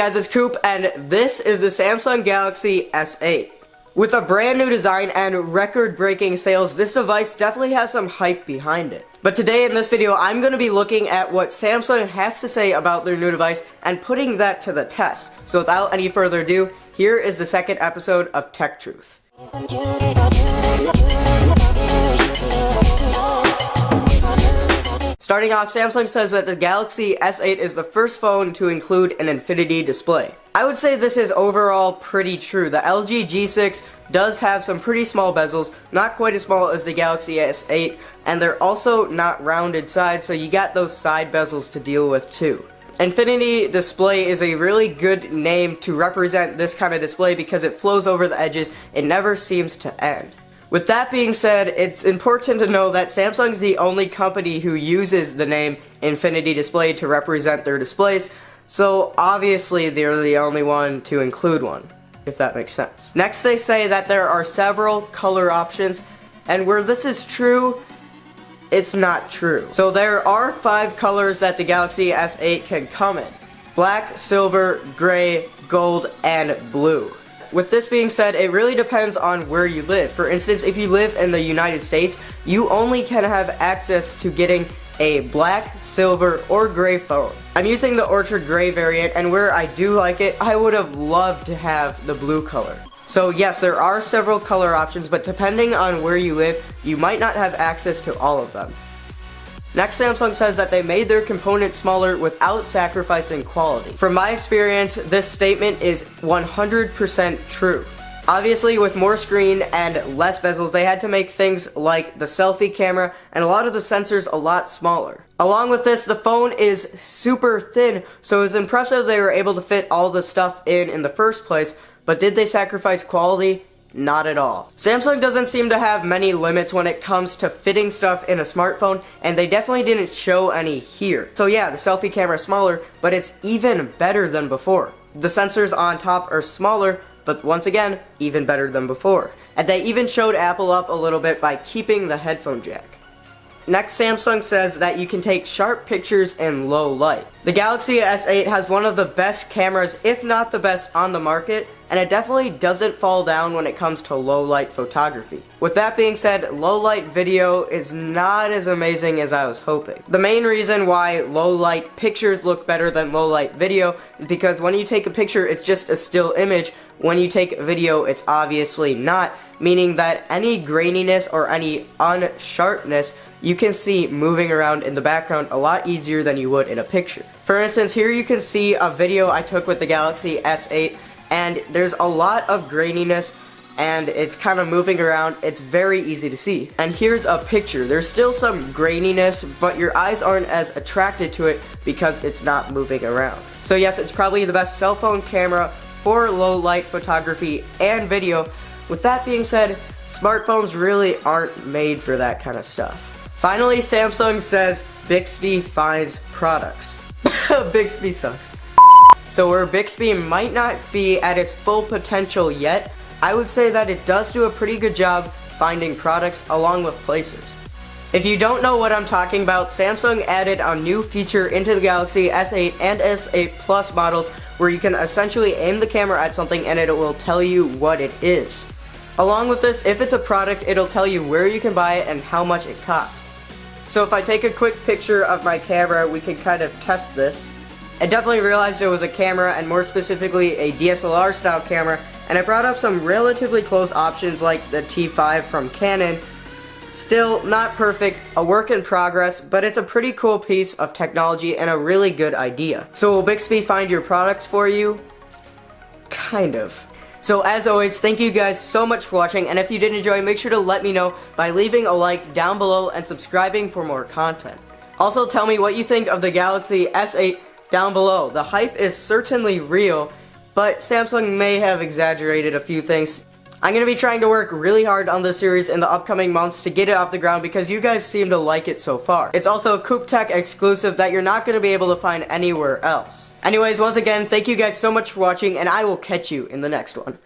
Guys, it's Coop, and this is the Samsung Galaxy S8. With a brand new design and record-breaking sales, this device definitely has some hype behind it. But today in this video, I'm going to be looking at what Samsung has to say about their new device and putting that to the test. So without any further ado, here is the second episode of Tech Truth. Starting off, Samsung says that the Galaxy S8 is the first phone to include an infinity display. I would say this is overall pretty true. The LG G6 does have some pretty small bezels, not quite as small as the Galaxy S8, and they're also not rounded sides, so you got those side bezels to deal with too. Infinity display is a really good name to represent this kind of display because it flows over the edges, it never seems to end. With that being said, it's important to know that Samsung's the only company who uses the name Infinity Display to represent their displays, so obviously they're the only one to include one, if that makes sense. Next, they say that there are several color options, and where this is true, it's not true. So there are 5 colors that the Galaxy S8 can come in: black, silver, gray, gold, and blue. With this being said, it really depends on where you live. For instance, if you live in the United States, you only can have access to getting a black, silver, or gray phone. I'm using the Orchard Gray variant, and where I do like it, I would have loved to have the blue color. So yes, there are several color options, but depending on where you live, you might not have access to all of them. Next, Samsung says that they made their components smaller without sacrificing quality. From my experience, this statement is 100% true. Obviously, with more screen and less bezels, they had to make things like the selfie camera and a lot of the sensors a lot smaller. Along with this, the phone is super thin, so it's impressive they were able to fit all the stuff in the first place, but did they sacrifice quality? Not at all. Samsung doesn't seem to have many limits when it comes to fitting stuff in a smartphone, and they definitely didn't show any here. So yeah, the selfie camera is smaller, but it's even better than before. The sensors on top are smaller, but once again, even better than before. And they even showed Apple up a little bit by keeping the headphone jack. Next, Samsung says that you can take sharp pictures in low light. The Galaxy S8 has one of the best cameras, if not the best, on the market, and it definitely doesn't fall down when it comes to low light photography. With that being said, low light video is not as amazing as I was hoping. The main reason why low light pictures look better than low light video is because when you take a picture, it's just a still image. When you take a video, it's obviously not, meaning that any graininess or any unsharpness you can see moving around in the background a lot easier than you would in a picture. For instance, here you can see a video I took with the Galaxy S8, and there's a lot of graininess and it's kind of moving around. It's very easy to see. And here's a picture. There's still some graininess, but your eyes aren't as attracted to it because it's not moving around. So yes, it's probably the best cell phone camera for low light photography and video. With that being said, smartphones really aren't made for that kind of stuff. Finally, Samsung says Bixby finds products. Bixby sucks. So where Bixby might not be at its full potential yet, I would say that it does do a pretty good job finding products along with places. If you don't know what I'm talking about, Samsung added a new feature into the Galaxy S8 and S8 Plus models where you can essentially aim the camera at something and it will tell you what it is. Along with this, if it's a product, it'll tell you where you can buy it and how much it costs. So if I take a quick picture of my camera, we can kind of test this. I definitely realized it was a camera, and more specifically a DSLR style camera, and I brought up some relatively close options like the T5 from Canon. Still not perfect, a work in progress, but it's a pretty cool piece of technology and a really good idea. So will Bixby find your products for you? Kind of. So as always, thank you guys so much for watching, and if you did enjoy, make sure to let me know by leaving a like down below and subscribing for more content. Also, tell me what you think of the Galaxy S8 down below. The hype is certainly real, but Samsung may have exaggerated a few things. I'm going to be trying to work really hard on this series in the upcoming months to get it off the ground because you guys seem to like it so far. It's also a Coop Tech exclusive that you're not going to be able to find anywhere else. Anyways, once again, thank you guys so much for watching, and I will catch you in the next one.